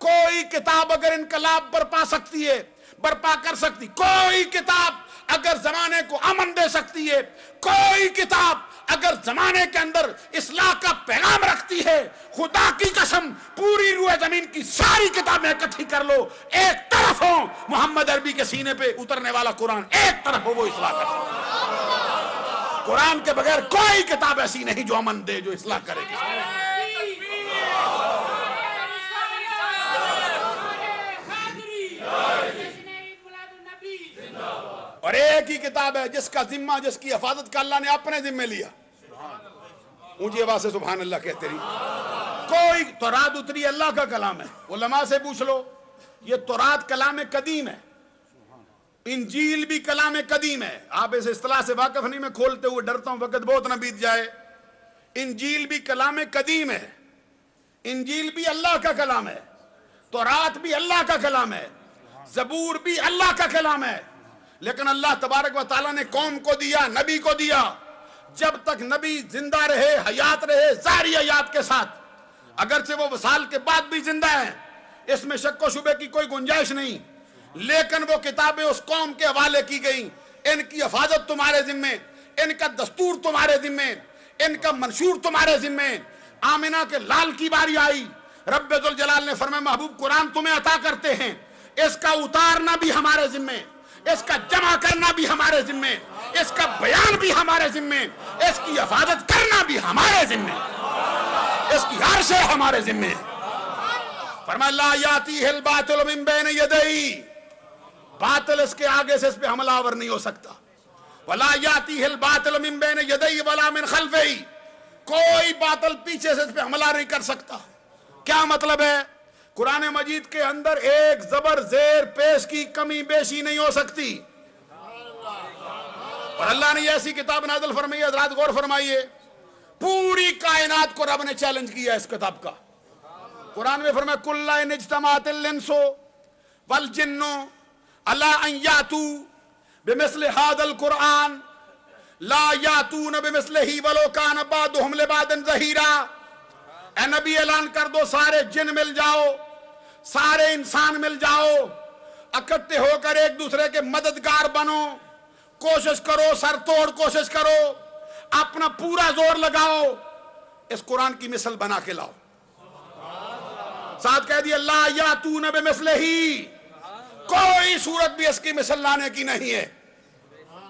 کوئی کتاب اگر انقلاب برپا کر سکتی، کوئی کتاب اگر زمانے کو امن دے سکتی ہے، کوئی کتاب اگر زمانے کے اندر اصلاح کا پیغام رکھتی ہے، خدا کی قسم پوری روح زمین کی ساری کتابیں اکٹھی کر لو، ایک طرف ہو محمد عربی کے سینے پہ اترنے والا قرآن، ایک طرف ہو وہ اصلاح کر سکتا۔ قرآن کے بغیر کوئی کتاب ایسی نہیں جو امن دے، جو اصلاح کرے گی۔ اور ایک ہی کتاب ہے جس کا ذمہ، جس کی حفاظت کا اللہ نے اپنے ذمہ لیا۔ اونچی آواز سے سبحان اللہ کہتے رہی۔ کوئی تورات اتری اللہ کا کلام ہے، علماء سے پوچھ لو، یہ تورات کلام قدیم ہے، انجیل بھی کلام قدیم ہے۔ آپ اس اصطلاح سے واقف نہیں، میں کھولتے ہوئے ڈرتا ہوں وقت بہت نہ بیت جائے۔ انجیل بھی کلام قدیم ہے، انجیل بھی اللہ کا کلام ہے، تورات بھی اللہ کا کلام ہے، زبور بھی اللہ کا کلام ہے۔ لیکن اللہ تبارک و تعالیٰ نے قوم کو دیا، نبی کو دیا، جب تک نبی زندہ رہے، حیات رہے، ظاہری حیات کے ساتھ، اگرچہ وہ وصال کے بعد بھی زندہ ہیں، اس میں شک و شبے کی کوئی گنجائش نہیں، لیکن وہ کتابیں اس قوم کے حوالے کی گئیں۔ ان کی حفاظت تمہارے ذمے، ان کا دستور تمہارے ذمے، ان کا منشور تمہارے ذمے۔ آمنہ کے لال کی باری آئی، رب ذوالجلال نے فرمایا محبوب قرآن تمہیں عطا کرتے ہیں، اس کا اتارنا بھی ہمارے ذمے، اس کا جمع کرنا بھی ہمارے ذمے، اس کا بیان بھی ہمارے ذمے، اس کی حفاظت کرنا بھی ہمارے ذمے، اس کی ہر شے ہمارے ذمے۔ فرمایا لا یاتیہ الباطل من بین یدیہ، باطل اس کے آگے سے اس پہ حملہ آور نہیں ہو سکتا۔ ولا یاتیہ الباطل من بین یدیہ ولا من خلفہ، کوئی باطل پیچھے سے اس پہ حملہ نہیں کر سکتا۔ کیا مطلب ہے؟ قرآن مجید کے اندر ایک زبر زیر پیش کی کمی بیشی نہیں ہو سکتی، اور اللہ نے ایسی کتاب نازل فرمائی ہے، حضرات غور فرمائیے، پوری کائنات کو رب نے چیلنج کیا اس کتاب کا۔ قرآن میں فرمایا کل ان اجتماعت الانس والجن الا ان یاتوا بمثل هذا القرآن لا یاتون بمثلہ ولو کان بعضهم لبعض ظہیرا۔ اے نبی اعلان کر دو سارے جن مل جاؤ، سارے انسان مل جاؤ، اکٹھے ہو کر ایک دوسرے کے مددگار بنو، کوشش کرو، سر توڑ کوشش کرو، اپنا پورا زور لگاؤ، اس قرآن کی مثل بنا کے لاؤ۔ ساتھ کہہ دیا لا یاتون بمثلہ، کوئی صورت بھی اس کی مثل لانے کی نہیں ہے۔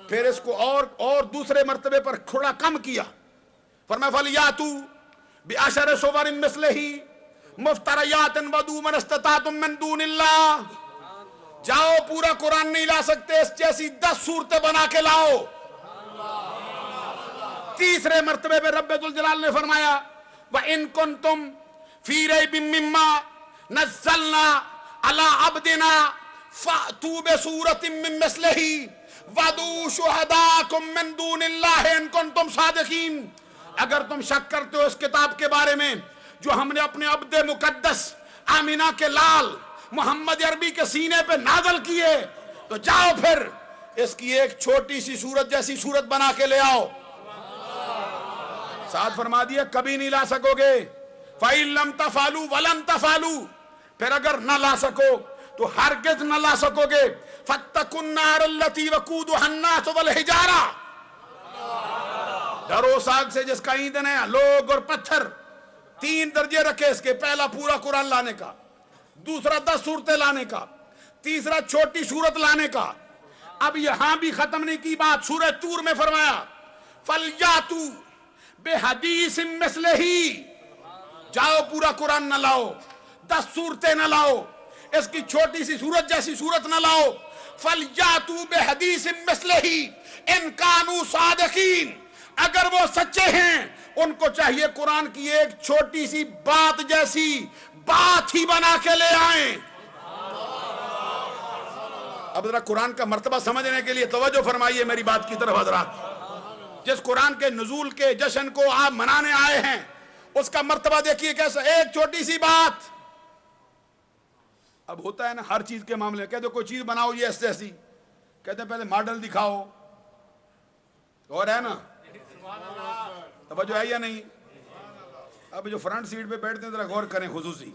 پھر اس کو اور دوسرے مرتبے پر تھوڑا کم کیا، فرمایا فَلْيَأْتُوا بِعَشْرِ صُوَرٍ مِثْلِهِ مُفْتَرَيَاتٍ وَدُعُوا مَنِ اسْتَطَعْتُم مِّن دُونِ اللَّهِ، جاؤ پورا قرآن نہیں لا سکتے، اس جیسی 10 صورتیں بنا کے لاؤ۔ تیسرے مرتبے پہ رب ذوالجلال نے فرمایا وَإِن كُنتُمْ فِي رَيْبٍ مِّمَّا نَزَّلْنَا عَلَىٰ عَبْدِنَا فَأْتُوا بِسُورَةٍ مِّن مِّثْلِهِ وَادْعُوا شُهَدَاءَكُم مِّن دُونِ اللَّهِ إِن كُنتُمْ صَادِقِينَ۔ اگر تم شک کرتے ہو اس کتاب کے بارے میں جو ہم نے اپنے عبد مقدس آمینہ کے لال محمد عربی کے سینے پہ نازل کیے، تو جاؤ پھر اس کی ایک چھوٹی سی صورت جیسی صورت بنا کے لے آؤ۔ ساتھ فرما دیا کبھی نہیں لا سکو گے، فَإِن لَمْ تَفْعَلُوا وَلَن تَفْعَلُوا، پھر اگر نہ لا سکو تو ہرگز نہ لا سکو گے، فَاتَّقُوا النَّارَ الَّتِي وَقُودُهَا النَّاسُ وَالْحِجَارَةُ، ڈرو اس آگ سے جس کا ایندھن ہے لوگ اور پتھر۔ 3 درجے رکھے اس کے، پہلا پورا قرآن لانے کا، دوسرا 10 صورتیں لانے کا، تیسرا چھوٹی صورت لانے کا۔ اب یہاں بھی ختم نہیں کی بات، سورہ طور میں فرمایا فَلْيَأْتُوا بِحَدِيثٍ مِّثْلِهِ، جاؤ پورا قرآن نہ لاؤ، 10 صورتیں نہ لاؤ، اس کی چھوٹی سی صورت جیسی صورت نہ لاؤ، فَلْيَأْتُوا بِحَدِيثٍ مِّثْلِهِ إِن كَانُوا صَادِقِينَ، اگر وہ سچے ہیں ان کو چاہیے قرآن کی ایک چھوٹی سی بات جیسی بات ہی بنا کے لے آئیں۔ اب ذرا قرآن کا مرتبہ سمجھنے کے لیے توجہ فرمائیے میری بات کی طرف حضرات۔ جس قرآن کے نزول کے جشن کو آپ منانے آئے ہیں اس کا مرتبہ دیکھیے کیسا، ایک چھوٹی سی بات۔ اب ہوتا ہے نا ہر چیز کے معاملے، کہتے کوئی چیز بناؤ یہ ایسے ایسی، کہتے ہیں پہلے ماڈل دکھاؤ، اور ہے نا توجہ ہے یا نہیں؟ اب جو فرنٹ سیٹ پہ بیٹھتے ہیں ذرا غور کریں خصوصی،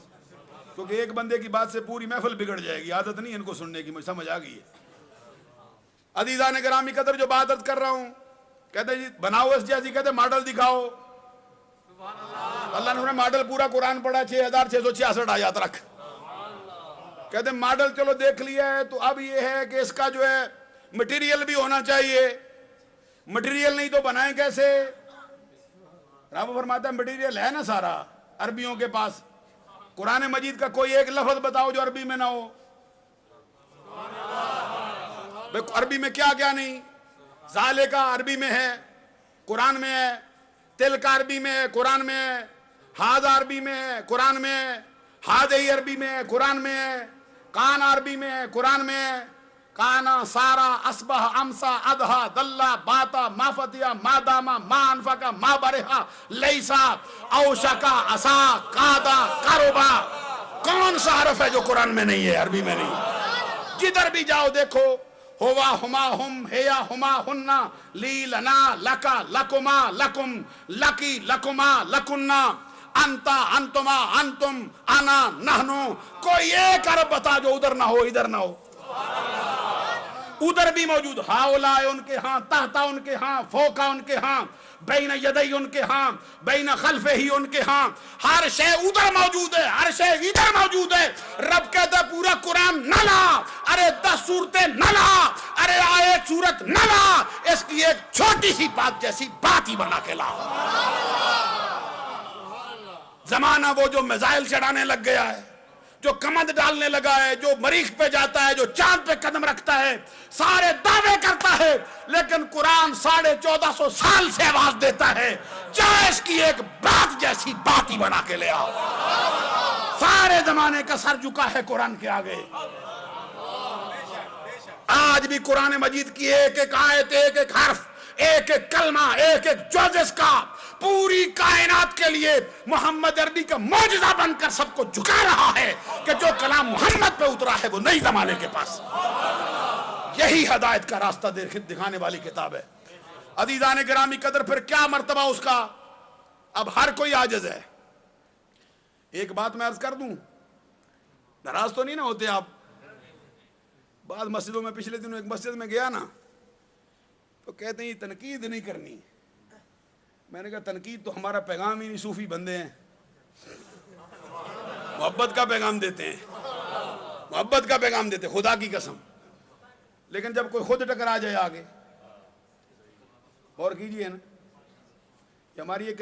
کیونکہ ایک بندے کی بات سے پوری محفل بگڑ جائے گی، عادت نہیں ان کو سننے کی، مجھے سمجھ آ گئی ہے۔ عزیزان گرامی قدر، جو بات عرض کر رہا ہوں، کہتے جی بناؤ اس جیسی، کہتے ماڈل دکھاؤ۔ اللہ نے ماڈل پورا قرآن پڑھا 6666 آیات رکھ، کہتے ماڈل چلو دیکھ لیا ہے، تو اب یہ ہے کہ اس کا جو ہے مٹیریل بھی ہونا چاہیے، مٹیریل نہیں تو بنائیں کیسے؟ رب فرماتا ہے مٹیریل ہے نا سارا عربیوں کے پاس، قرآن مجید کا کوئی ایک لفظ بتاؤ جو عربی میں نہ ہو۔ عربی میں کیا کیا نہیں؟ ذالکا عربی میں ہے، قرآن میں ہے، تلک عربی میں ہے، قرآن میں ہے، ہاذا عربی میں ہے، قرآن میں ہے، ہاذی عربی میں ہے، قرآن میں ہے، کان عربی میں ہے، قرآن میں ہے، کانا سارا اصبح امسا ادھا دلہ باتا ما فتیا ما داما ما انفقا ما برہا لیسا اوشکا اسا قادا قربا۔ کون سا حرف ہے جو قرآن میں نہیں ہے، عربی میں نہیں؟ جدھر بھی جاؤ دیکھو، ہوا ہما ہم ہیا ہما ہننا لی لنا لکا لکما لکم لکی لکما لکننا انتا انتما انتم انا نحنو۔ کوئی ایک عرب بتا جو ادھر نہ ہو ادھر نہ ہو۔ ادھر بھی موجود، ہاؤلا ان کے ہاں، تحتا ان کے ہاں، فوقا ان کے ہاں، بین یدئی ان کے ہاں، بین خلفہ ہی ان کے ہاں، ہر شے ادھر موجود ہے، ہر شے ادھر موجود ہے۔ رب کہتا ہے پورا قرآن نہ لا، ارے 10 صورتیں نہ لا، ارے ایک صورت نہ لا، اس کی ایک چھوٹی سی بات جیسی بات ہی بنا کے لا۔ زمانہ وہ جو میزائل چڑھانے لگ گیا ہے، جو کمند ڈالنے لگا ہے، جو مریخ پہ جاتا ہے، جو چاند پہ قدم رکھتا ہے، سارے دعوے کرتا ہے، لیکن قرآن 1450 سال سے آواز دیتا ہے چاہے اس کی ایک بات جیسی بات ہی بنا کے لے آؤ۔ سارے زمانے کا سر جھکا ہے قرآن کے آگے۔ آج بھی قرآن مجید کی ایک ایک آیت، ایک ایک حرف، ایک ایک کلمہ، ایک ایک جوزس کا پوری کائنات کے لیے محمد عربی کا معجزہ بن کر سب کو جھکا رہا ہے کہ جو کلام محمد پہ اترا ہے وہ نئی زمانے کے پاس۔ یہی ہدایت کا راستہ دکھانے والی کتاب ہے۔ عزیزان گرامی قدر، پھر کیا مرتبہ اس کا؟ اب ہر کوئی عاجز ہے۔ ایک بات میں عرض کر دوں، ناراض تو نہیں نہ ہوتے آپ؟ بعض مسجدوں میں، پچھلے دنوں ایک مسجد میں گیا نا، تو کہتے ہیں تنقید نہیں کرنی۔ میں نے کہا تنقید تو ہمارا پیغام ہی نہیں، صوفی بندے ہیں، محبت کا پیغام دیتے ہیں، محبت کا پیغام دیتے ہیں، خدا کی قسم۔ لیکن جب کوئی خود ٹکرا جائے آگے، غور کیجئے نا، کہ ہماری ایک